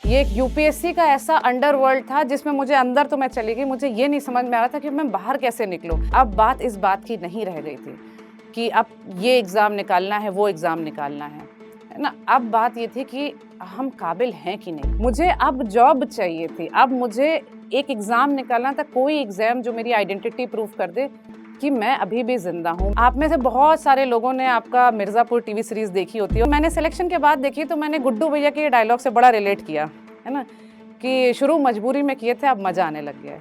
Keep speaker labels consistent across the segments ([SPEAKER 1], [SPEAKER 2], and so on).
[SPEAKER 1] ये एक यूपीएससी का ऐसा अंडरवर्ल्ड था जिसमें मुझे अंदर तो मैं चली गई, मुझे ये नहीं समझ में आ रहा था कि मैं बाहर कैसे निकलूं। अब बात इस बात की नहीं रह गई थी कि अब ये एग्ज़ाम निकालना है, वो एग्ज़ाम निकालना है ना। अब बात ये थी कि हम काबिल हैं कि नहीं। मुझे अब जॉब चाहिए थी, अब मुझे एक एग्ज़ाम निकालना था, कोई एग्ज़ाम जो मेरी आइडेंटिटी प्रूफ कर दे कि मैं अभी भी जिंदा हूँ। आप में से बहुत सारे लोगों ने आपका मिर्ज़ापुर टीवी सीरीज देखी होती है। मैंने सिलेक्शन के बाद देखी तो मैंने गुड्डू भैया के डायलॉग से बड़ा रिलेट किया, है ना, कि शुरू मजबूरी में किए थे, अब मजा आने लग गया है।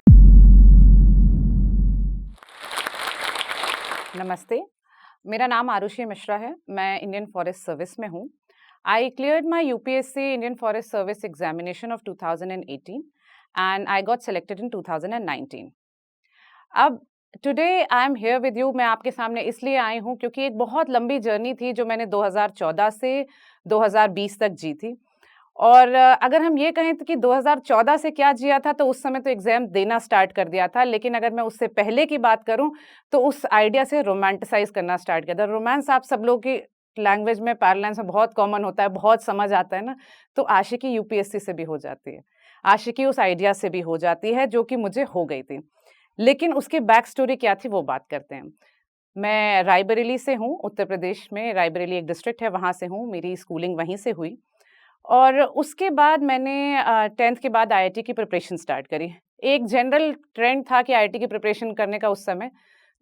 [SPEAKER 1] नमस्ते, मेरा नाम आरुषि मिश्रा है, मैं इंडियन फॉरेस्ट सर्विस में हूँ। आई cleared my UPSC Indian forest service examination of 2018 and I got selected in 2019। अब today I am here with you, मैं आपके सामने इसलिए आई हूँ क्योंकि एक बहुत लंबी जर्नी थी जो मैंने 2014 से 2020 तक जी थी। और अगर हम ये कहें तो कि 2014 से क्या जिया था, तो उस समय तो एग्ज़ाम देना स्टार्ट कर दिया था, लेकिन अगर मैं उससे पहले की बात करूँ तो उस आइडिया से रोमांटिसाइज़ करना स्टार्ट किया था। रोमांस आप सब लोग की लैंग्वेज में, पैरेलल्स में बहुत कॉमन होता है, बहुत समझ आता है ना, तो आशिकी यूपीएससी से भी हो जाती है, आशिकी उस आइडिया से भी हो जाती है जो कि मुझे हो गई थी। लेकिन उसकी बैक स्टोरी क्या थी वो बात करते हैं। मैं रायबरेली से हूँ, उत्तर प्रदेश में रायबरेली एक डिस्ट्रिक्ट है, वहाँ से हूँ, मेरी स्कूलिंग वहीं से हुई। और उसके बाद मैंने 10th के बाद आईआईटी की प्रिपरेशन स्टार्ट करी। एक जनरल ट्रेंड था कि आईआईटी की प्रिपरेशन करने का उस समय,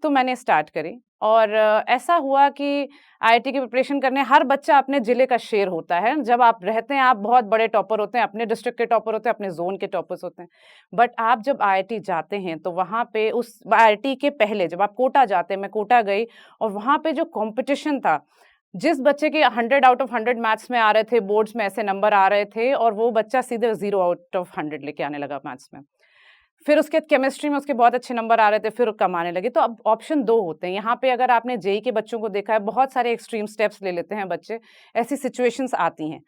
[SPEAKER 1] तो मैंने स्टार्ट करी। और ऐसा हुआ कि आईआईटी की प्रिपरेशन करने हर बच्चा अपने ज़िले का शेर होता है। जब आप रहते हैं, आप बहुत बड़े टॉपर होते हैं, अपने डिस्ट्रिक्ट के टॉपर होते हैं, अपने ज़ोन के टॉपर्स होते हैं। बट आप जब आईआईटी जाते हैं, तो वहाँ पे उस आईआईटी के पहले जब आप कोटा जाते हैं, मैं कोटा गई और वहाँ पे जो कॉम्पिटिशन था, जिस बच्चे के 100 आउट ऑफ 100 मैथ्स में आ रहे थे, बोर्ड्स में ऐसे नंबर आ रहे थे और वो बच्चा सीधे 0 आउट ऑफ 100 लेके आने लगा मैथ्स में। फिर उसके केमिस्ट्री में उसके बहुत अच्छे नंबर आ रहे थे, फिर कम आने लगे। तो अब ऑप्शन 2 होते हैं। यहाँ पे अगर आपने जेईई के बच्चों को देखा है, बहुत सारे एक्सट्रीम स्टेप्स ले लेते हैं बच्चे, ऐसी सिचुएशंस आती हैं।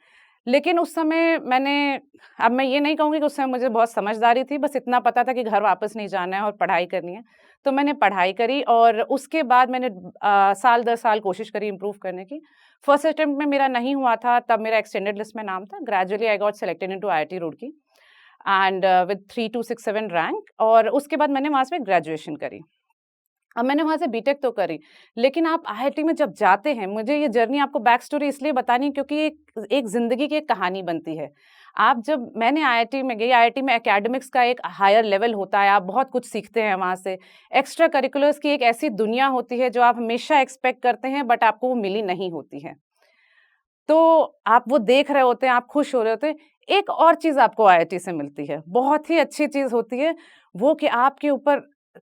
[SPEAKER 1] लेकिन उस समय अब मैं ये नहीं कहूँगी कि उस समय मुझे बहुत समझदारी थी, बस इतना पता था कि घर वापस नहीं जाना है और पढ़ाई करनी है। तो मैंने पढ़ाई करी और उसके बाद मैंने साल दर साल कोशिश करी इम्प्रूव करने की। फर्स्ट अटेम्प्ट में मेरा नहीं हुआ था, तब मेरा एक्सटेंडेड लिस्ट में नाम था। Gradually I got selected into IIT Roorkee and with 3267 rank, और उसके बाद मैंने वहाँ से ग्रेजुएशन करी। अब मैंने वहाँ से बीटेक तो करी, लेकिन आप आईआईटी में जब जाते हैं, मुझे ये जर्नी आपको बैक स्टोरी इसलिए बतानी है क्योंकि एक ज़िंदगी की एक कहानी बनती है। मैंने आईआईटी में गई, आईआईटी में एकेडमिक्स का एक हायर लेवल होता है, आप बहुत कुछ सीखते हैं वहाँ से। एक्स्ट्रा करिकुलर्स की एक ऐसी दुनिया होती है जो आप हमेशा एक्सपेक्ट करते हैं, बट आपको वो मिली नहीं होती है। तो आप वो देख रहे होते हैं, आप खुश हो रहे होते हैं। एक और चीज़ आपको आईआईटी से मिलती है, बहुत ही अच्छी चीज़ होती है, वो कि आपके ऊपर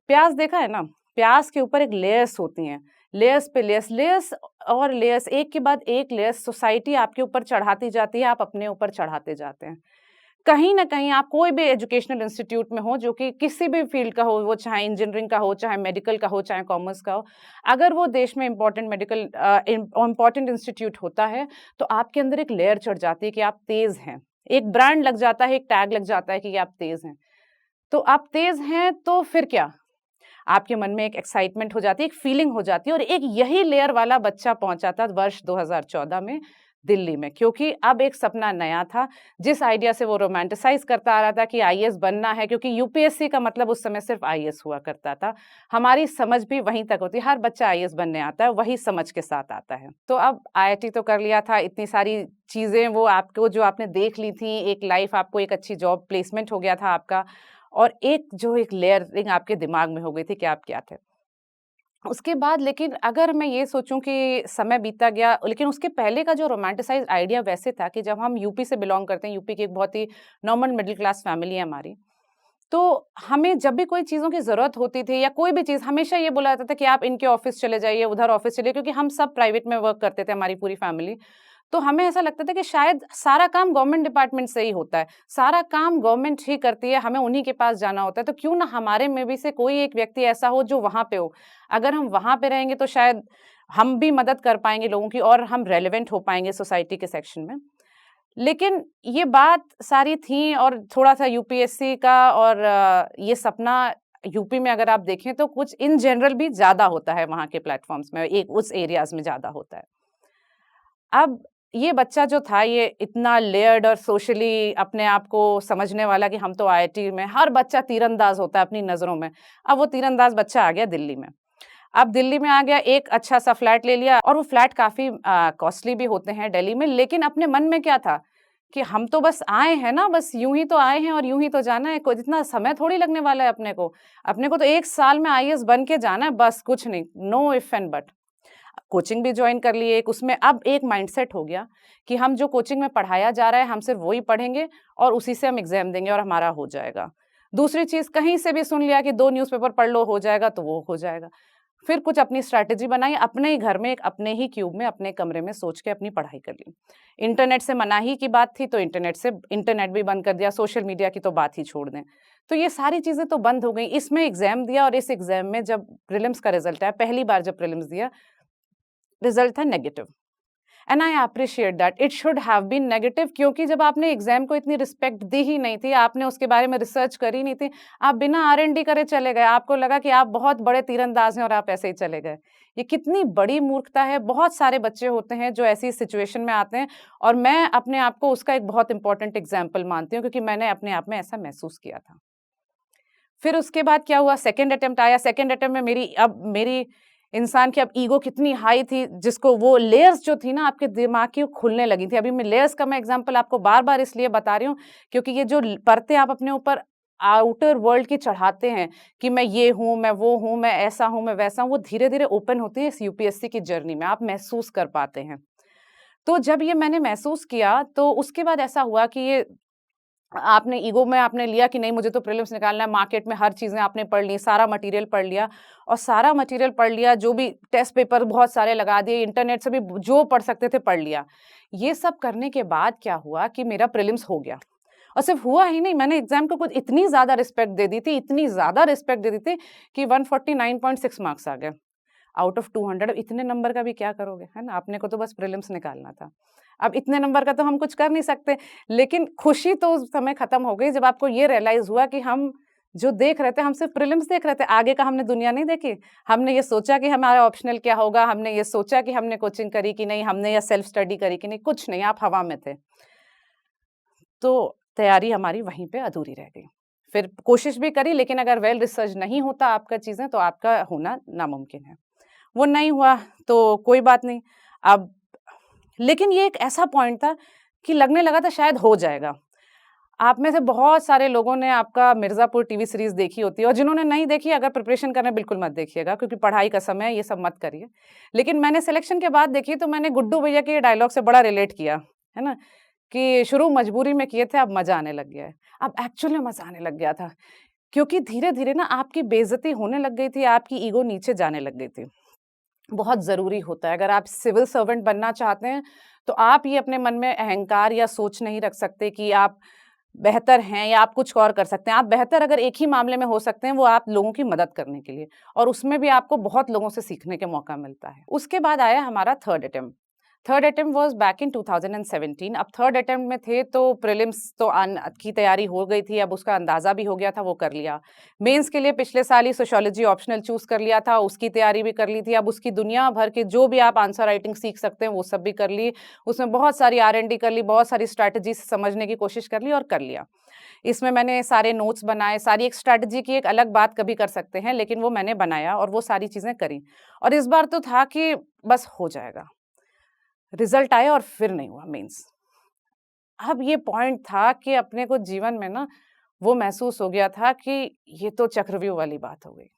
[SPEAKER 1] प्याज़ देखा है ना? प्याज़ के ऊपर एक लेयर्स होती हैं, लेयर्स पे लेयर्स, लेयर्स और लेयर्स, एक के बाद एक लेयर्स सोसाइटी आपके ऊपर चढ़ाती जाती है, आप अपने ऊपर चढ़ाते जाते हैं। कहीं न कहीं आप कोई भी एजुकेशनल इंस्टीट्यूट में हो, जो कि किसी भी फ़ील्ड का हो, वो चाहे इंजीनियरिंग का हो, चाहे मेडिकल का हो, चाहे कॉमर्स का हो, अगर वो देश में इम्पोर्टेंट इंस्टीट्यूट होता है, तो आपके अंदर एक लेयर चढ़ जाती है कि आप तेज़ हैं। एक ब्रांड लग जाता है, एक टैग लग जाता है कि आप तेज़ हैं। तो आप तेज़ हैं, तो फिर क्या? आपके मन में एक एक्साइटमेंट हो जाती है, एक फीलिंग हो जाती है, और एक यही लेयर वाला बच्चा पहुँचा था वर्ष 2014 में दिल्ली में, क्योंकि अब एक सपना नया था, जिस आइडिया से वो रोमांटिसाइज़ करता आ रहा था कि आईएएस बनना है, क्योंकि यूपीएससी का मतलब उस समय सिर्फ़ आईएएस हुआ करता था। हमारी समझ भी वहीं तक होती है, हर बच्चा आईएएस बनने आता है, वही समझ के साथ आता है। तो अब आईआईटी तो कर लिया था, इतनी सारी चीज़ें वो आपको जो आपने देख ली थी, एक लाइफ़, आपको एक अच्छी जॉब प्लेसमेंट हो गया था आपका, और एक लेयरिंग आपके दिमाग में हो गई थी कि आप क्या थे। उसके बाद लेकिन अगर मैं ये सोचूं कि समय बीता गया, लेकिन उसके पहले का जो रोमांटिसाइज्ड आइडिया वैसे था कि जब हम यूपी से बिलोंग करते हैं, यूपी की एक बहुत ही नॉर्मल मिडिल क्लास फैमिली है हमारी, तो हमें जब भी कोई चीज़ों की ज़रूरत होती थी या कोई भी चीज़, हमेशा ये बोला जाता था कि आप इनके ऑफिस चले जाइए, उधर ऑफिस चलिए, क्योंकि हम सब प्राइवेट में वर्क करते थे, हमारी पूरी फैमिली। तो हमें ऐसा लगता था कि शायद सारा काम गवर्नमेंट डिपार्टमेंट से ही होता है, सारा काम गवर्नमेंट ही करती है, हमें उन्हीं के पास जाना होता है, तो क्यों ना हमारे में भी से कोई एक व्यक्ति ऐसा हो जो वहाँ पे हो। अगर हम वहाँ पे रहेंगे तो शायद हम भी मदद कर पाएँगे लोगों की, और हम रेलेवेंट हो पाएँगे सोसाइटी के सेक्शन में। लेकिन ये बात सारी थी, और थोड़ा-सा यूपीएससी का और ये सपना यूपी में अगर आप देखें तो कुछ इन जनरल भी ज़्यादा होता है, वहाँ के प्लेटफ़ॉर्म्स में, एक उस एरियाज़ में ज़्यादा होता है। अब ये बच्चा जो था ये इतना लेयर्ड और सोशली अपने आप को समझने वाला कि हम तो आईआईटी में, हर बच्चा तीरंदाज होता है अपनी नज़रों में। अब वो तीरंदाज बच्चा आ गया दिल्ली में। अब दिल्ली में आ गया, एक अच्छा-सा फ्लैट ले लिया और वो फ्लैट काफ़ी कॉस्टली भी होते हैं दिल्ली में, लेकिन अपने मन में क्या था कि हम तो बस आए हैं ना, बस यूँ ही तो आए हैं और यूँ ही तो जाना है, कोई इतना समय थोड़ी लगने वाला है अपने को। अपने को तो 1 साल में आईएएस बन के जाना है, बस कुछ नहीं, know if and but. Coaching भी जॉइन कर ली एक, उसमें अब एक माइंडसेट हो गया कि हम जो कोचिंग में पढ़ाया जा रहा है, हम सिर्फ वही पढ़ेंगे और उसी से हम एग्ज़ाम देंगे और हमारा हो जाएगा। दूसरी चीज़, कहीं से भी सुन लिया कि 2 न्यूज़पेपर पढ़ लो, हो जाएगा, तो वो हो जाएगा। फिर कुछ अपनी स्ट्रैटेजी बनाई, अपने ही घर में, एक अपने ही क्यूब में, अपने कमरे में सोच के अपनी पढ़ाई कर ली। इंटरनेट से मनाही की बात थी, तो इंटरनेट भी बंद कर दिया, सोशल मीडिया की तो बात ही छोड़ दें। तो ये सारी चीज़ें तो बंद हो गई। इसमें एग्ज़ाम दिया और इस एग्ज़ाम में जब प्रीलिम्स का रिज़ल्ट आया, पहली बार जब प्रीलिम्स दिया, रिज़ल्ट था negative. And I appreciate that, it should have been negative, क्योंकि जब आपने एग्जाम को इतनी रिस्पेक्ट दी ही नहीं थी, आपने उसके बारे में रिसर्च करी नहीं थी, आप बिना आर&डी करे चले गए, आपको लगा कि आप बहुत बड़े तीरंदाज हैं और आप ऐसे ही चले गए। ये कितनी बड़ी मूर्खता है। बहुत सारे बच्चे होते हैं जो ऐसी सिचुएशन में आते हैं और मैं अपने आप को उसका एक बहुत इंपॉर्टेंट एग्जाम्पल मानती हूँ, क्योंकि मैंने अपने आप में ऐसा महसूस किया था। फिर उसके बाद क्या हुआ, सेकंड अटेम्प्ट आया। सेकंड अटेम्प्ट में मेरी इंसान की अब ईगो कितनी हाई थी, जिसको वो लेयर्स जो थी ना आपके दिमाग की, वो खुलने लगी थी। अभी मैं लेयर्स का एग्जांपल आपको बार-बार इसलिए बता रही हूँ, क्योंकि ये जो परतें आप अपने ऊपर आउटर वर्ल्ड की चढ़ाते हैं कि मैं ये हूँ, मैं वो हूँ, मैं ऐसा हूँ, मैं वैसा हूँ, वो धीरे-धीरे ओपन होती है इस यूपीएससी की जर्नी में, आप महसूस कर पाते हैं। तो जब ये मैंने महसूस किया, तो उसके बाद ऐसा हुआ कि ये आपने ईगो में आपने लिया कि नहीं, मुझे तो प्रीलिम्स निकालना है, मार्केट में हर चीज़ें आपने पढ़ ली, सारा मटेरियल पढ़ लिया और सारा मटेरियल पढ़ लिया, जो भी टेस्ट पेपर बहुत सारे लगा दिए, इंटरनेट से भी जो पढ़ सकते थे पढ़ लिया। ये सब करने के बाद क्या हुआ कि मेरा प्रीलिम्स हो गया और सिर्फ हुआ ही नहीं, मैंने एग्ज़ाम को कुछ इतनी ज़्यादा रिस्पेक्ट दे दी थी, इतनी ज़्यादा रिस्पेक्ट दे दी थी कि 149.6 मार्क्स आ गए। Out of 200। अब इतने नंबर का भी क्या करोगे, है ना? अपने को तो बस प्रीलिम्स निकालना था। अब इतने नंबर का तो हम कुछ कर नहीं सकते, लेकिन खुशी तो उस समय खत्म हो गई जब आपको ये रियलाइज़ हुआ कि हम जो देख रहे थे, हम सिर्फ प्रीलिम्स देख रहे थे, आगे का हमने दुनिया नहीं देखी। हमने ये सोचा कि हमारा ऑप्शनल क्या होगा, हमने ये सोचा कि हमने कोचिंग करी कि नहीं, हमने या सेल्फ स्टडी करी कि नहीं, कुछ नहीं, आप हवा में थे। तो तैयारी हमारी वहीं पे अधूरी रह गई। फिर कोशिश भी करी, लेकिन अगर वेल रिसर्च नहीं होता आपका चीज़ें, तो आपका होना नामुमकिन है। वो नहीं हुआ तो कोई बात नहीं। अब लेकिन ये एक ऐसा पॉइंट था कि लगने लगा था शायद हो जाएगा। आप में से बहुत सारे लोगों ने आपका मिर्ज़ापुर टीवी सीरीज़ देखी होती है और जिन्होंने नहीं देखी, अगर प्रिपरेशन कर रहे हैं बिल्कुल मत देखिएगा, क्योंकि पढ़ाई का समय है, ये सब मत करिए। लेकिन मैंने सिलेक्शन के बाद देखी तो मैंने गुड्डू भैया के डायलॉग से बड़ा रिलेट किया, है ना? कि शुरू मजबूरी में किए थे, अब मज़ा आने लग गया है। अब एक्चुअल में मज़ा आने लग गया था, क्योंकि धीरे-धीरे ना आपकी बेइज़्ज़ती होने लग गई थी, आपकी ईगो नीचे जाने लग गई थी। बहुत ज़रूरी होता है। अगर आप सिविल सर्वेंट बनना चाहते हैं, तो आप ये अपने मन में अहंकार या सोच नहीं रख सकते कि आप बेहतर हैं या आप कुछ और कर सकते हैं। आप बेहतर अगर एक ही मामले में हो सकते हैं, वो आप लोगों की मदद करने के लिए, और उसमें भी आपको बहुत लोगों से सीखने का मौका मिलता है। उसके बाद आया हमारा third attempt. Third attempt was back in 2017। अब थर्ड अटेम्प्ट में थे तो प्रीलिम्स तो की तैयारी हो गई थी, अब उसका अंदाज़ा भी हो गया था, वो कर लिया। मेंस के लिए पिछले साल ही सोशियोलॉजी ऑप्शनल चूज़ कर लिया था, उसकी तैयारी भी कर ली थी। अब उसकी दुनिया भर के जो भी आप आंसर राइटिंग सीख सकते हैं, वो सब भी कर ली। उसमें बहुत सारी आर&डी कर ली, बहुत सारी स्ट्रैटेजी समझने की कोशिश कर ली और कर लिया। इसमें मैंने सारे नोट्स बनाए, सारी एक स्ट्रैटेजी की एक अलग बात कभी कर सकते हैं, लेकिन वो मैंने बनाया और वो सारी चीज़ें करी। और इस बार तो था कि बस हो जाएगा। रिज़ल्ट आया और फिर नहीं हुआ मेंस। अब ये पॉइंट था कि अपने को जीवन में ना वो महसूस हो गया था कि ये तो चक्रव्यूह वाली बात हो गई।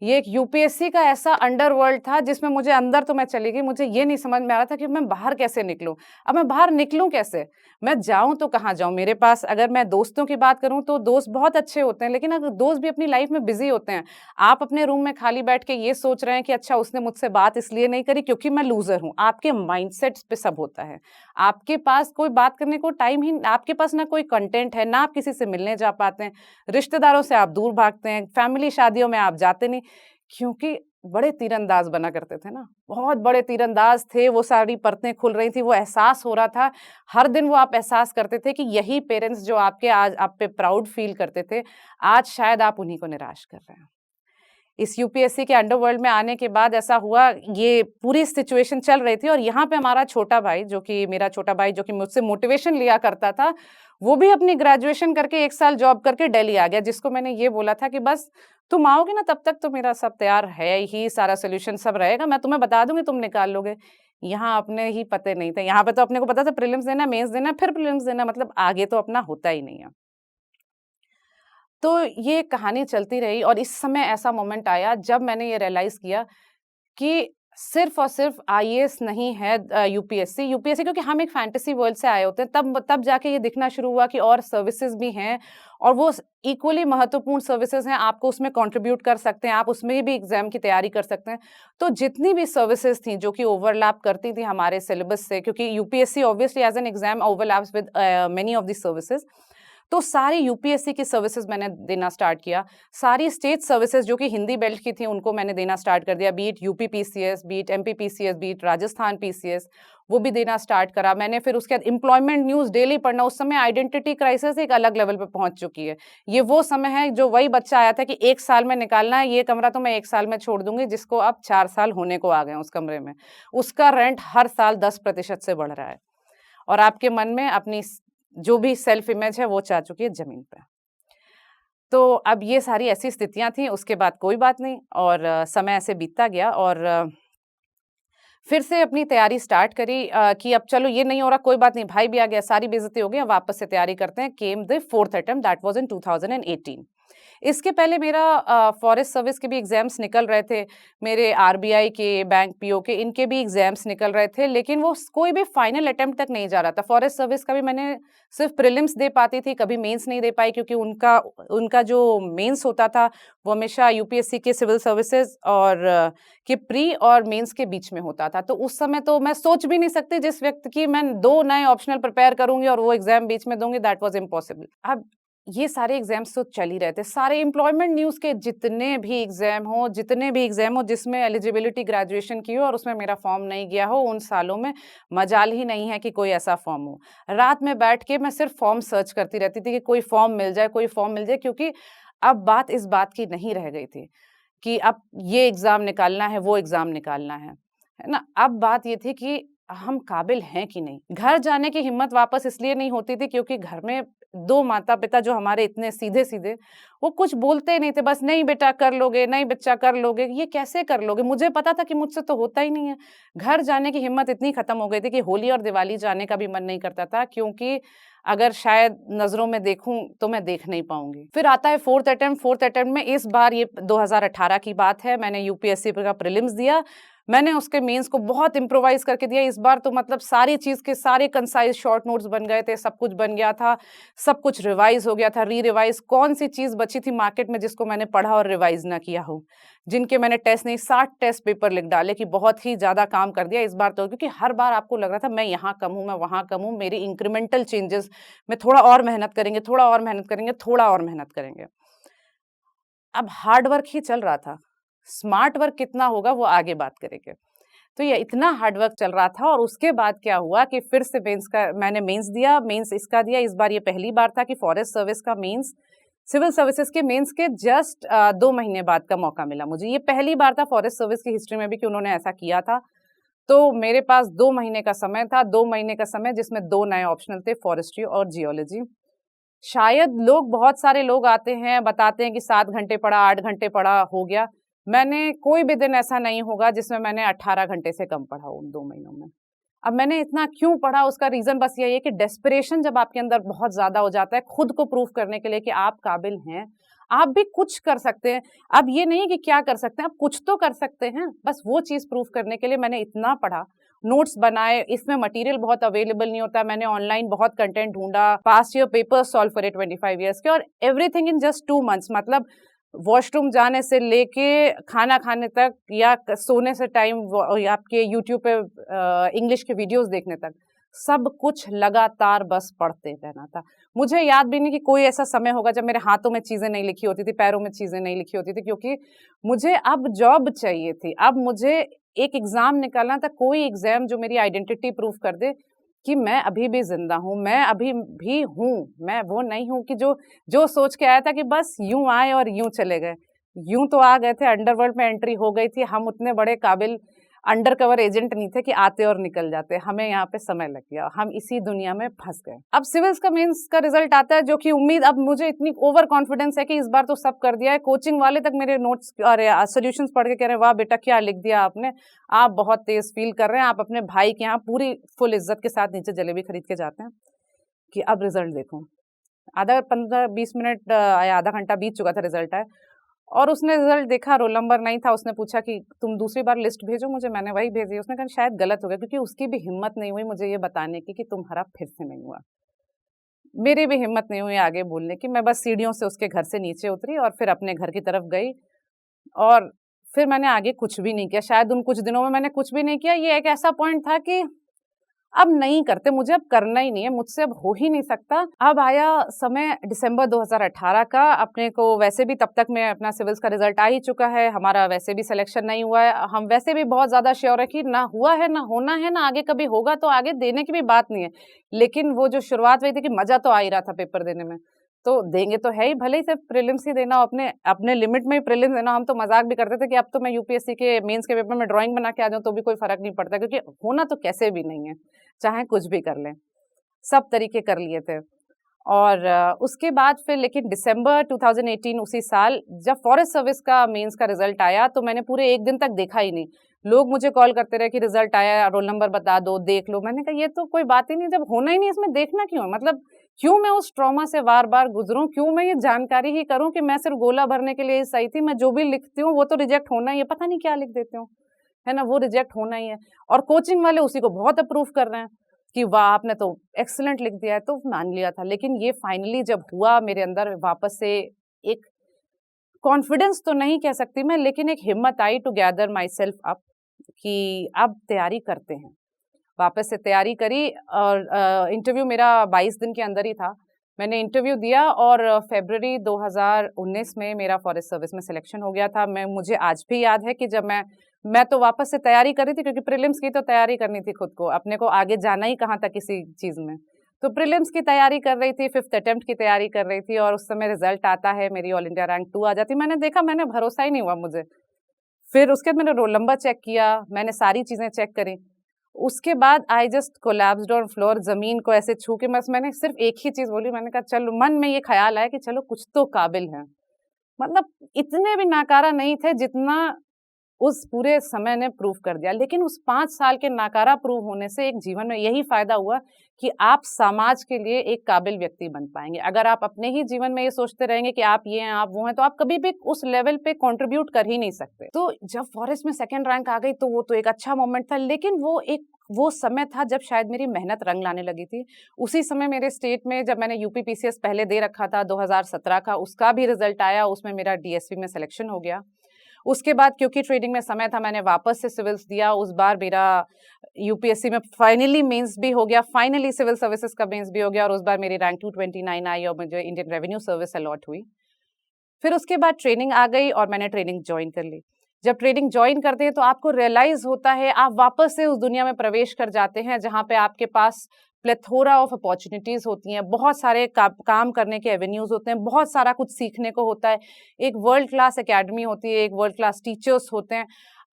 [SPEAKER 1] ये एक यूपीएससी का ऐसा अंडरवर्ल्ड था जिसमें मुझे अंदर तो मैं चली गई, मुझे ये नहीं समझ में आ रहा था कि मैं बाहर कैसे निकलूँ? अब मैं बाहर निकलूँ कैसे? मैं जाऊँ तो कहाँ जाऊँ? मेरे पास अगर मैं दोस्तों की बात करूँ तो दोस्त बहुत अच्छे होते हैं, लेकिन अगर दोस्त भी अपनी लाइफ़ में बिज़ी होते हैं। आप अपने रूम में खाली बैठ के ये सोच रहे हैं कि अच्छा उसने मुझसे बात इसलिए नहीं करी क्योंकि मैं लूज़र हूँ। आपके माइंडसेट्स पे सब होता है। आपके पास कोई बात करने को टाइम ही, आपके पास ना कोई कंटेंट है, ना आप किसी से मिलने जा पाते हैं। रिश्तेदारों से आप दूर भागते हैं, फैमिली शादियों में आप जाते नहीं। क्योंकि बड़े तीरंदाज बना करते थे ना, बहुत बड़े तीरंदाज थे, वो सारी परतें खुल रही थी, वो एहसास हो रहा था। हर दिन वो आप एहसास करते थे कि यही पेरेंट्स जो आपके आज आप पे प्राउड फ़ील करते थे, आज शायद आप उन्हीं को निराश कर रहे हैं। इस यूपीएससी के अंडरवर्ल्ड में आने के बाद ऐसा हुआ, ये पूरी सिचुएशन चल रही थी और यहाँ पे हमारा छोटा भाई, जो कि मेरा छोटा भाई जो कि मुझसे मोटिवेशन लिया करता था, वो भी अपनी ग्रेजुएशन करके 1 साल जॉब करके दिल्ली आ गया, जिसको मैंने ये बोला था कि बस तुम आओगे ना तब तक तो मेरा सब तैयार है ही, सारा सॉल्यूशन सब रहेगा, मैं तुम्हें बता दूंगी, तुम निकाल लोगे। यहाँ अपने ही पते नहीं थे, यहाँ पे तो अपने को पता था प्रीलिम्स देना, मेंस देना, फिर प्रीलिम्स देना, मतलब आगे तो अपना होता ही नहीं है। तो ये कहानी चलती रही और इस समय ऐसा मोमेंट आया जब मैंने ये रियलाइज़ किया कि सिर्फ़ और सिर्फ़ आईएएस नहीं है यूपीएससी क्योंकि हम एक फैंटेसी वर्ल्ड से आए होते हैं, तब जाके ये दिखना शुरू हुआ कि और सर्विसेज़ भी हैं और वो इक्वली महत्वपूर्ण सर्विसेज़ हैं, आपको उसमें कंट्रीब्यूट कर सकते हैं, आप उसमें भी एग्ज़ाम की तैयारी कर सकते हैं। तो जितनी भी सर्विसेज़ थी जो कि ओवरलैप करती थी हमारे सिलेबस से, क्योंकि UPSC obviously as an exam overlaps with many of the services, तो सारी यूपीएससी की सर्विसेज मैंने देना स्टार्ट किया। सारी स्टेट सर्विसेज जो कि हिंदी बेल्ट की थी उनको मैंने देना स्टार्ट कर दिया, B it UP PCS, B it MP PCS, B it Rajasthan PCS, वो भी देना स्टार्ट करा मैंने। फिर उसके बाद एम्प्लॉयमेंट न्यूज़ डेली पढ़ना, उस समय आइडेंटिटी क्राइसिस एक अलग लेवल पे पहुँच चुकी है। ये वो समय है जो वही बच्चा आया था कि 1 साल में निकालना है, ये कमरा तो मैं 1 साल में छोड़ दूँगी, जिसको अब 4 साल होने को आ गए हैं उस कमरे में। उसका रेंट हर साल 10% से बढ़ रहा है और आपके मन में अपनी जो भी सेल्फ इमेज है वो जा चुकी है ज़मीन पे। तो अब ये सारी ऐसी स्थितियाँ थी, उसके बाद कोई बात नहीं और समय ऐसे बीतता गया और फिर से अपनी तैयारी स्टार्ट करी कि अब चलो ये नहीं हो रहा, कोई बात नहीं, भाई भी आ गया, सारी बेइज़्ज़ती हो गई, अब वापस से तैयारी करते हैं। Came the 4th attempt, that was in 2018। इसके पहले मेरा फॉरेस्ट सर्विस के भी एग्ज़ाम्स निकल रहे थे, मेरे आरबीआई के, बैंक पीओ के, इनके भी एग्ज़ाम्स निकल रहे थे, लेकिन वो कोई भी फाइनल अटेम्प्ट तक नहीं जा रहा था। फॉरेस्ट सर्विस का भी मैंने सिर्फ़ प्रीलिम्स दे पाती थी, कभी मेंस नहीं दे पाई क्योंकि उनका उनका जो मेंस होता था, वो हमेशा यूपीएससी के सिविल सर्विसेज़ और के प्री और मेंस के बीच में होता था। तो उस समय तो मैं सोच भी नहीं सकती जिस व्यक्ति की मैं 2 नए ऑप्शनल प्रिपेयर करूँगी और वो एग्ज़ाम बीच में दूँगी, दैट वाज़ इम्पॉसिबल। अब ये सारे एग्ज़ाम्स तो चल ही रहे थे। सारे एम्प्लॉयमेंट न्यूज़ के जितने भी एग्ज़ाम हो जिसमें एलिजिबिलिटी ग्रेजुएशन की हो और उसमें मेरा फ़ॉर्म नहीं गया हो, उन सालों में मजाल ही नहीं है कि कोई ऐसा फ़ॉर्म हो। रात में बैठ के मैं सिर्फ़ फ़ॉर्म सर्च करती रहती थी कि कोई फ़ॉर्म मिल जाए, कोई फ़ॉर्म मिल जाए, क्योंकि अब बात इस बात की नहीं रह गई थी कि अब ये एग्ज़ाम निकालना है, वो एग्ज़ाम निकालना है ना? अब बात ये थी कि हम काबिल हैं कि नहीं? घर जाने की हिम्मत वापस इसलिए नहीं होती थी क्योंकि घर में 2 माता-पिता जो हमारे इतने सीधे-सीधे, वो कुछ बोलते नहीं थे, बस नहीं बेटा कर लोगे, नहीं बच्चा कर लोगे, ये कैसे कर लोगे? मुझे पता था कि मुझसे तो होता ही नहीं है। घर जाने की हिम्मत इतनी खत्म हो गई थी कि होली और दिवाली जाने का भी मन नहीं करता था, क्योंकि अगर शायद नज़रों में देखूँ तो मैं देख नहीं पाऊँगी। फिर आता है 4th अटेम्प्ट में इस बार ये 2018 की बात है, मैंने यूपीएससी का प्रीलिम्स दिया। मैंने उसके मेंस को बहुत इम्प्रोवाइज़ करके दिया। इस बार तो मतलब सारी चीज़ के सारे कंसाइज़ शॉर्ट नोट्स बन गए थे, सब कुछ बन गया था, सब कुछ रिवाइज़ हो गया था, री-रिवाइज़ कौन-सी चीज़ बची थी मार्केट में जिसको मैंने पढ़ा और रिवाइज़ ना किया हो। जिनके मैंने टेस्ट नहीं, 60 टेस्ट पेपर लिख डाले कि बहुत ही ज़्यादा काम कर दिया इस बार तो, क्योंकि हर बार आपको लग रहा था मैं यहाँ कम हूँ, मैं वहाँ कम हूँ, मेरी इंक्रीमेंटल चेंजेज़ में थोड़ा और मेहनत करेंगे, थोड़ा और मेहनत करेंगे, थोड़ा और मेहनत करेंगे। अब हार्ड वर्क ही चल रहा था, स्मार्ट वर्क कितना होगा वो आगे बात करेंगे। तो ये इतना हार्ड वर्क चल रहा था और उसके बाद क्या हुआ कि फिर से मैंने मेंस दिया, मेंस इसका दिया। इस बार ये पहली बार था कि फॉरेस्ट सर्विस का मेंस सिविल सर्विसेज के मेंस के जस्ट 2 महीने बाद का मौका मिला मुझे। ये पहली बार था फॉरेस्ट सर्विस की हिस्ट्री में भी कि उन्होंने ऐसा किया था। तो मेरे पास 2 महीने का समय था, 2 महीने का समय जिसमें 2 नए ऑप्शनल थे, फॉरेस्ट्री और जियोलॉजी। शायद बहुत सारे लोग आते हैं, बताते हैं कि 7 घंटे पढ़ा, 8 घंटे पढ़ा, हो गया। मैंने कोई भी दिन ऐसा नहीं होगा जिसमें मैंने 18 घंटे से कम पढ़ा हो उन 2 महीनों में। अब मैंने इतना क्यों पढ़ा, उसका रीज़न बस यही है कि डेस्परेशन जब आपके अंदर बहुत ज़्यादा हो जाता है, खुद को प्रूव करने के लिए कि आप काबिल हैं, आप भी कुछ कर सकते हैं। अब ये नहीं कि क्या कर सकते हैं, आप कुछ तो कर सकते हैं। बस वो चीज़ प्रूव करने के लिए मैंने इतना पढ़ा, नोट्स बनाए, इसमें मटेरियल बहुत अवेलेबल नहीं होता, मैंने ऑनलाइन बहुत कंटेंट ढूँढा, पास्ट ईयर पेपर्स सॉल्व करे 25 ईयर्स के, और एवरीथिंग इन जस्ट 2 मंथ्स। मतलब वॉशरूम जाने से लेके खाना खाने तक या सोने से टाइम आपके यूट्यूब पे इंग्लिश के वीडियोस देखने तक, सब कुछ लगातार बस पढ़ते रहना था। मुझे याद भी नहीं कि कोई ऐसा समय होगा जब मेरे हाथों में चीज़ें नहीं लिखी होती थी, पैरों में चीज़ें नहीं लिखी होती थी, क्योंकि मुझे अब जॉब चाहिए थी। अब मुझे एक एग्ज़ाम निकालना था, कोई एग्ज़ाम जो मेरी आइडेंटिटी प्रूव कर दे कि मैं अभी भी ज़िंदा हूँ, मैं अभी भी हूँ। मैं वो नहीं हूँ कि जो सोच के आया था कि बस यूँ आए और यूँ चले गए। यूं तो आ गए थे, अंडरवर्ल्ड में एंट्री हो गई थी, हम उतने बड़े काबिल अंडर कवर एजेंट नहीं थे कि आते और निकल जाते, हमें यहाँ पे समय लग गया, हम इसी दुनिया में फंस गए। अब सिविल्स का मेंस का रिजल्ट आता है, जो कि उम्मीद, अब मुझे इतनी ओवर कॉन्फिडेंस है कि इस बार तो सब कर दिया है, कोचिंग वाले तक मेरे नोट्स और सोल्यूशंस पढ़ के कह रहे हैं वाह बेटा क्या लिख दिया आपने, आप बहुत तेज फील कर रहे हैं, आप अपने भाई के यहाँ पूरी फुल इज्जत के साथ नीचे जलेबी खरीद के जाते हैं कि अब रिजल्ट देखो। आधा 15-20 मिनट या आधा घंटा बीत चुका था रिजल्ट आए, और उसने रिजल्ट देखा, रोल नंबर नहीं था, उसने पूछा कि तुम दूसरी बार लिस्ट भेजो मुझे, मैंने वही भेजी। उसने कहा शायद गलत हो गया, क्योंकि उसकी भी हिम्मत नहीं हुई मुझे ये बताने की कि तुम्हारा फिर से नहीं हुआ। मेरी भी हिम्मत नहीं हुई आगे बोलने की, मैं बस सीढ़ियों से उसके घर से नीचे उतरी और फिर अपने घर की तरफ गई, और फिर मैंने आगे कुछ भी नहीं किया। शायद उन कुछ दिनों में मैंने कुछ भी नहीं किया। ये एक ऐसा पॉइंट था कि अब नहीं करते, मुझे अब करना ही नहीं है, मुझसे अब हो ही नहीं सकता। अब आया समय दिसंबर 2018 का, अपने को वैसे भी तब तक में अपना सिविल्स का रिजल्ट आ ही चुका है, हमारा वैसे भी सिलेक्शन नहीं हुआ है, हम वैसे भी बहुत ज़्यादा श्योर है कि ना हुआ है, ना होना है, ना आगे कभी होगा, तो आगे देने की भी बात नहीं है। लेकिन वो जो शुरुआत हुई थी कि मज़ा तो आ ही रहा था पेपर देने में, तो देंगे तो है ही, भले ही सिर्फ प्रीलिम्स ही देना, अपने अपने लिमिट में ही प्रीलिम्स देना। हम तो मजाक भी करते थे कि अब तो मैं यूपीएससी के मेंस के पेपर में ड्राइंग बना के आ जाऊं तो भी कोई फर्क नहीं पड़ता, क्योंकि होना तो कैसे भी नहीं है, चाहे कुछ भी कर लें। सब तरीके कर लिए थे। और उसके बाद फिर लेकिन दिसंबर 2018 उसी साल जब फॉरेस्ट सर्विस का मेंस का रिजल्ट आया, तो मैंने पूरे एक दिन तक देखा ही नहीं। लोग मुझे कॉल करते रहे कि रिजल्ट आया, रोल नंबर बता दो, देख लो। मैंने कहा ये तो कोई बात ही नहीं, जब होना ही नहीं इसमें देखना क्यों है, मतलब क्यों मैं उस ट्रॉमा से बार बार गुजरूं, क्यों मैं ये जानकारी ही करूं कि मैं सिर्फ गोला भरने के लिए सही थी, मैं जो भी लिखती हूँ वो तो रिजेक्ट होना ही है, पता नहीं क्या लिख देती हूँ, है ना, वो रिजेक्ट होना ही है। और कोचिंग वाले उसी को बहुत अप्रूव कर रहे हैं कि वाह आपने तो एक्सीलेंट लिख दिया है, तो मान लिया था। लेकिन ये फाइनली जब हुआ मेरे अंदर वापस से एक कॉन्फिडेंस तो नहीं कह सकती मैं, लेकिन एक हिम्मत आई to gather myself up कि अब तैयारी करते हैं। वापस से तैयारी करी, और इंटरव्यू मेरा 22 दिन के अंदर ही था। मैंने इंटरव्यू दिया और फरवरी 2019 में मेरा फॉरेस्ट सर्विस में सिलेक्शन हो गया था। मुझे आज भी याद है कि जब मैं तो वापस से तैयारी कर रही थी, क्योंकि प्रीलिम्स की तो तैयारी करनी थी खुद को, अपने को आगे जाना ही कहाँ था किसी चीज़ में, तो प्रीलिम्स की तैयारी कर रही थी, 5th अटेम्प्ट की तैयारी कर रही थी, और उस समय रिजल्ट आता है, मेरी ऑल इंडिया रैंक 2 आ जाती। मैंने देखा, मैंने भरोसा ही नहीं हुआ मुझे। फिर उसके बाद मैंने रोल नंबर चेक किया, मैंने सारी चीज़ें चेक करी। उसके बाद I just collapsed on floor, ज़मीन को ऐसे छू के बस मैंने सिर्फ एक ही चीज़ बोली, मैंने कहा चलो, मन में ये ख्याल आया कि चलो कुछ तो काबिल है। मतलब इतने भी नाकारा नहीं थे जितना उस पूरे समय ने प्रूव कर दिया। लेकिन उस 5 साल के नाकारा प्रूव होने से एक जीवन में यही फ़ायदा हुआ कि आप समाज के लिए एक काबिल व्यक्ति बन पाएँगे। अगर आप अपने ही जीवन में ये सोचते रहेंगे कि आप ये हैं, आप वो हैं, तो आप कभी भी उस लेवल पे कंट्रीब्यूट कर ही नहीं सकते। तो जब फॉरेस्ट में सेकंड रैंक आ गई तो वो तो एक अच्छा मोमेंट था, लेकिन वो समय था जब शायद मेरी मेहनत रंग लाने लगी थी। उसी समय मेरे स्टेट में जब मैंने यूपी पीसीएस पहले दे रखा था 2017 का, उसका भी रिजल्ट आया, उसमें मेरा डीएसपी में सिलेक्शन हो गया। उसके बाद क्योंकि ट्रेडिंग में समय था, मैंने वापस से सिविल्स दिया। उस बार मेरा यूपीएससी में फाइनली मेंस भी हो गया, फाइनली सिविल सर्विसेज का मेंस भी हो गया, और उस बार मेरी रैंक 229 आई और मुझे इंडियन रेवेन्यू सर्विस अलॉट हुई। फिर उसके बाद ट्रेनिंग आ गई और मैंने ट्रेनिंग ज्वाइन कर ली। जब ट्रेनिंग ज्वाइन करते हैं तो आपको रियलाइज होता है, आप वापस से उस दुनिया में प्रवेश कर जाते हैं जहाँ पे आपके पास प्लेथोरा ऑफ अपॉर्चुनिटीज होती हैं, बहुत सारे काम करने के एवेन्यूज होते हैं, बहुत सारा कुछ सीखने को होता है, एक वर्ल्ड क्लास एकेडमी होती है, एक वर्ल्ड क्लास टीचर्स होते हैं।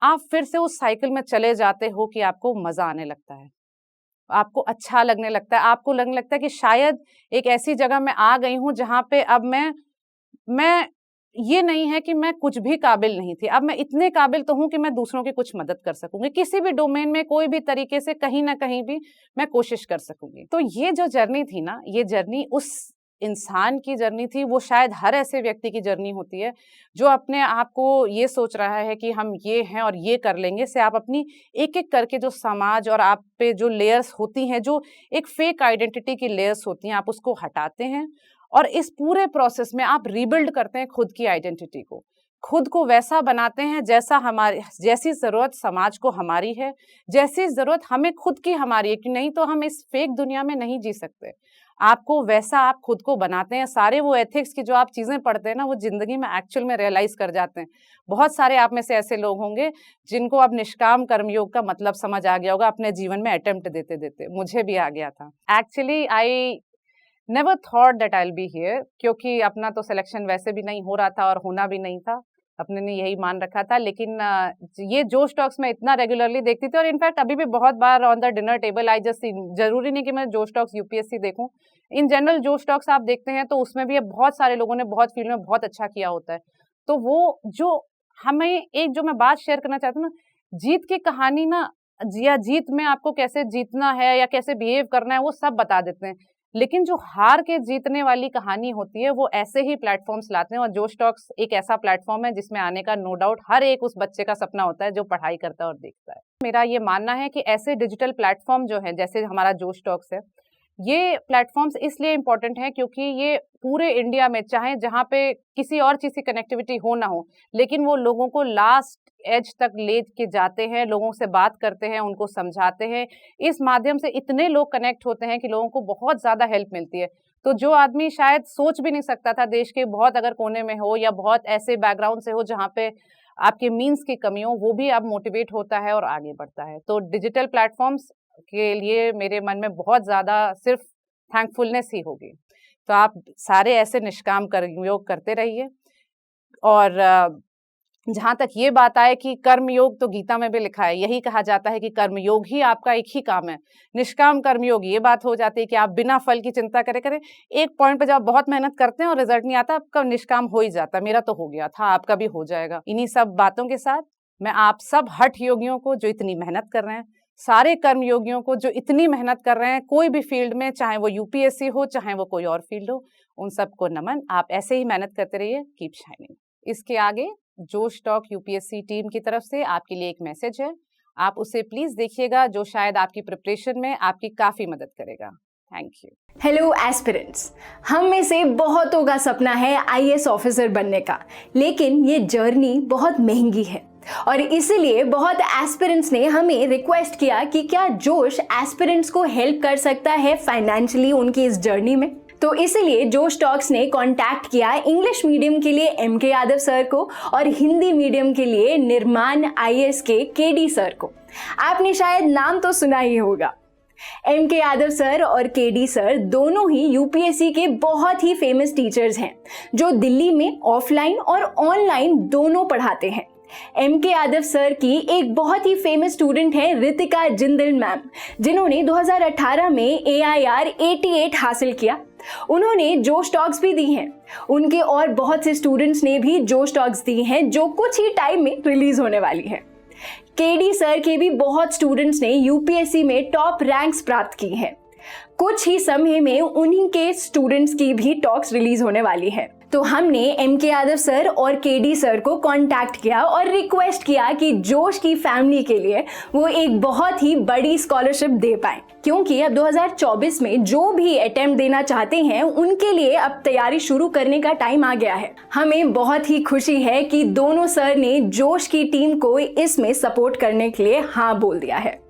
[SPEAKER 1] आप फिर से उस साइकिल में चले जाते हो कि आपको मजा आने लगता है, आपको अच्छा लगने लगता है, आपको लगने लगता है कि शायद एक ऐसी जगह मैं आ गई हूँ जहाँ पे अब मैं ये नहीं है कि मैं कुछ भी काबिल नहीं थी, अब मैं इतने काबिल तो हूँ कि मैं दूसरों की कुछ मदद कर सकूंगी, किसी भी डोमेन में कोई भी तरीके से कहीं ना कहीं भी मैं कोशिश कर सकूंगी। तो ये जो जर्नी थी ना, ये जर्नी उस इंसान की जर्नी थी, वो शायद हर ऐसे व्यक्ति की जर्नी होती है जो अपने आप को ये सोच रहा है कि हम ये हैं और ये कर लेंगे, से आप अपनी एक एक करके जो समाज और आप पे जो लेयर्स होती हैं, जो एक फेक आइडेंटिटी की लेयर्स होती हैं, आप उसको हटाते हैं और इस पूरे प्रोसेस में आप रीबिल्ड करते हैं खुद की आइडेंटिटी को, खुद को वैसा बनाते हैं जैसी ज़रूरत समाज को हमारी है, जैसी ज़रूरत हमें खुद की हमारी है, कि नहीं तो हम इस फेक दुनिया में नहीं जी सकते। आपको वैसा आप खुद को बनाते हैं, सारे वो एथिक्स की जो आप चीज़ें पढ़ते हैं ना, वो ज़िंदगी में एक्चुअल में रियलाइज़ कर जाते हैं। बहुत सारे आप में से ऐसे लोग होंगे जिनको अब निष्काम कर्मयोग का मतलब समझ आ गया होगा अपने जीवन में अटेम्प्ट देते-देते, मुझे भी आ गया था। Actually I never thought that I will be here, क्योंकि अपना तो सिलेक्शन वैसे भी नहीं हो रहा था और होना भी नहीं था। अपने ने यही मान रखा था। लेकिन ये जोश टॉक्स मैं इतना रेगुलरली देखती थी, और इनफैक्ट अभी भी बहुत बार on the dinner table I just, जरूरी नहीं कि मैं जोश टॉक्स यूपीएससी देखूं, इन जनरल जोश टॉक्स आप देखते हैं तो उसमें भी बहुत सारे लोगों ने बहुत फील्ड में बहुत अच्छा किया होता है। तो वो जो हमें एक जो मैं बात शेयर करना चाहती हूँ ना, जीत की कहानी ना, या जीत में आपको कैसे जीतना है या कैसे बिहेव करना है वो सब बता देते हैं, लेकिन जो हार के जीतने वाली कहानी होती है वो ऐसे ही प्लेटफॉर्म्स लाते हैं। और जोश टॉक्स एक ऐसा प्लेटफॉर्म है जिसमें आने का नो डाउट हर एक उस बच्चे का सपना होता है जो पढ़ाई करता है और देखता है। मेरा ये मानना है कि ऐसे डिजिटल प्लेटफॉर्म जो है, जैसे हमारा जोश टॉक्स है, ये प्लेटफॉर्म्स इसलिए इम्पोर्टेंट हैं क्योंकि ये पूरे इंडिया में, चाहे जहाँ पे किसी और चीज़ की कनेक्टिविटी हो ना हो, लेकिन वो लोगों को लास्ट एज तक ले के जाते हैं, लोगों से बात करते हैं, उनको समझाते हैं। इस माध्यम से इतने लोग कनेक्ट होते हैं कि लोगों को बहुत ज़्यादा हेल्प मिलती है। तो जो आदमी शायद सोच भी नहीं सकता था, देश के बहुत अगर कोने में हो या बहुत ऐसे बैकग्राउंड से हो जहाँ पे आपके मीन्स की कमी हो, वो भी अब मोटिवेट होता है और आगे बढ़ता है। तो डिजिटल प्लेटफॉर्म्स के लिए मेरे मन में बहुत ज़्यादा सिर्फ थैंकफुलनेस ही होगी। तो आप सारे ऐसे निष्काम कर्मयोग करते रहिए। और जहाँ तक ये बात आए कि कर्मयोग, तो गीता में भी लिखा है, यही कहा जाता है कि कर्मयोग ही आपका एक ही काम है। निष्काम कर्मयोग ये बात हो जाती है कि आप बिना फल की चिंता करे एक पॉइंट पे जब आप बहुत मेहनत करते हैं और रिजल्ट नहीं आता, आपका निष्काम हो ही जाता है। मेरा तो हो गया था, आपका भी हो जाएगा। इन्हीं सब बातों के साथ मैं आप सब हठ योगियों को जो इतनी मेहनत कर रहे हैं, सारे कर्म योगियों को जो इतनी मेहनत कर रहे हैं कोई भी फील्ड में, चाहे वो यूपीएससी हो चाहे वो कोई और फील्ड हो, उन सबको नमन। आप ऐसे ही मेहनत करते रहिए, कीप शाइनिंग। इसके आगे जोश टॉक यूपीएससी टीम की तरफ से आपके लिए एक मैसेज है, आप उसे प्लीज देखिएगा, जो शायद आपकी प्रिपरेशन में आपकी काफी मदद करेगा। Thank you.
[SPEAKER 2] हेलो एस्पिरेंट्स, हम में से बहुतों का सपना है आईएएस ऑफिसर बनने का, लेकिन ये जर्नी बहुत महंगी है और इसीलिए बहुत एस्पिरेंट्स ने हमें रिक्वेस्ट किया कि क्या जोश एस्पिरेंट्स को हेल्प कर सकता है फाइनेंशियली उनकी इस जर्नी में। तो इसीलिए जोश टॉक्स ने कांटेक्ट किया इंग्लिश मीडियम के लिए एमके यादव सर को और हिंदी मीडियम के लिए निर्माण आईएएस के केडी सर को। आपने शायद नाम तो सुना ही होगा। एमके यादव सर और केडी सर दोनों ही यूपीएससी के बहुत ही फेमस टीचर्स हैं, जो दिल्ली में ऑफलाइन और ऑनलाइन दोनों पढ़ाते हैं। एमके यादव सर की एक बहुत ही फेमस स्टूडेंट है रितिका जिंदल मैम, जिन्होंने 2018 में AIR 88 हासिल किया। उन्होंने जोश टॉक्स भी दी हैं। उनके और बहुत से स्टूडेंट्स ने भी जोश टॉक्स दी हैं, जो कुछ ही टाइम में रिलीज होने वाली है। केडी सर के भी बहुत स्टूडेंट्स ने यूपीएससी में टॉप रैंक्स प्राप्त की हैं। कुछ ही समय में उन्हीं के स्टूडेंट्स की भी टॉक्स रिलीज होने वाली है। तो हमने एमके यादव सर और केडी सर को कांटेक्ट किया और रिक्वेस्ट किया कि जोश की फैमिली के लिए वो एक बहुत ही बड़ी स्कॉलरशिप दे पाए, क्योंकि अब 2024 में जो भी अटेम्प्ट देना चाहते हैं उनके लिए अब तैयारी शुरू करने का टाइम आ गया है। हमें बहुत ही खुशी है कि दोनों सर ने जोश की टीम को इसमें सपोर्ट करने के लिए हाँ बोल दिया है।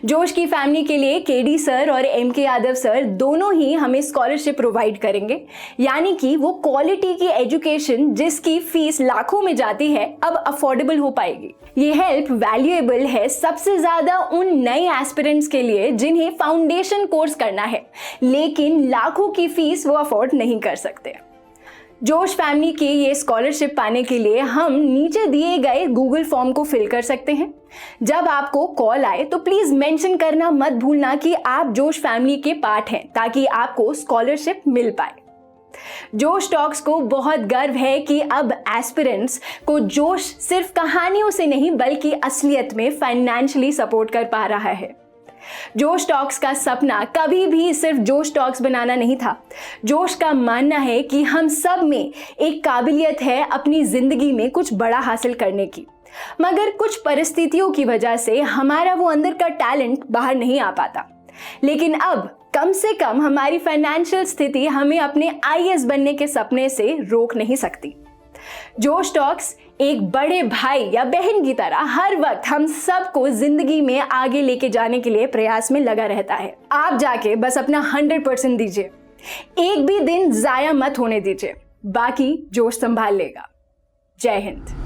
[SPEAKER 2] जोश की फैमिली के लिए केडी सर और एमके यादव सर दोनों ही हमें स्कॉलरशिप प्रोवाइड करेंगे, यानी कि वो क्वालिटी की एजुकेशन जिसकी फीस लाखों में जाती है अब अफोर्डेबल हो पाएगी। ये हेल्प वैल्यूएबल है सबसे ज्यादा उन नए एस्पिरेंट्स के लिए जिन्हें फाउंडेशन कोर्स करना है, लेकिन लाखों की फीस वो अफोर्ड नहीं कर सकते। जोश फैमिली की ये स्कॉलरशिप पाने के लिए हम नीचे दिए गए गूगल फॉर्म को फिल कर सकते हैं। जब आपको कॉल आए तो प्लीज मेंशन करना मत भूलना कि आप जोश फैमिली के पार्ट हैं, ताकि आपको स्कॉलरशिप मिल पाए। जोश टॉक्स को बहुत गर्व है कि अब एस्पिरेंट्स को जोश सिर्फ कहानियों से नहीं बल्कि असलियत में फाइनेंशियली सपोर्ट कर पा रहा है। जोश टॉक्स का सपना कभी भी सिर्फ जोश टॉक्स बनाना नहीं था। जोश का मानना है कि हम सब में एक काबिलियत है अपनी जिंदगी में कुछ बड़ा हासिल करने की, मगर कुछ परिस्थितियों की वजह से हमारा वो अंदर का टैलेंट बाहर नहीं आ पाता। लेकिन अब कम से कम हमारी फाइनेंशियल स्थिति हमें अपने आईएएस बनने के सपने से रोक नहीं सकती। जोश टॉक्स एक बड़े भाई या बहन की तरह हर वक्त हम सबको जिंदगी में आगे लेके जाने के लिए प्रयास में लगा रहता है। आप जाके बस अपना 100% दीजिए, एक भी दिन जाया मत होने दीजिए, बाकी जोश संभाल लेगा। जय हिंद।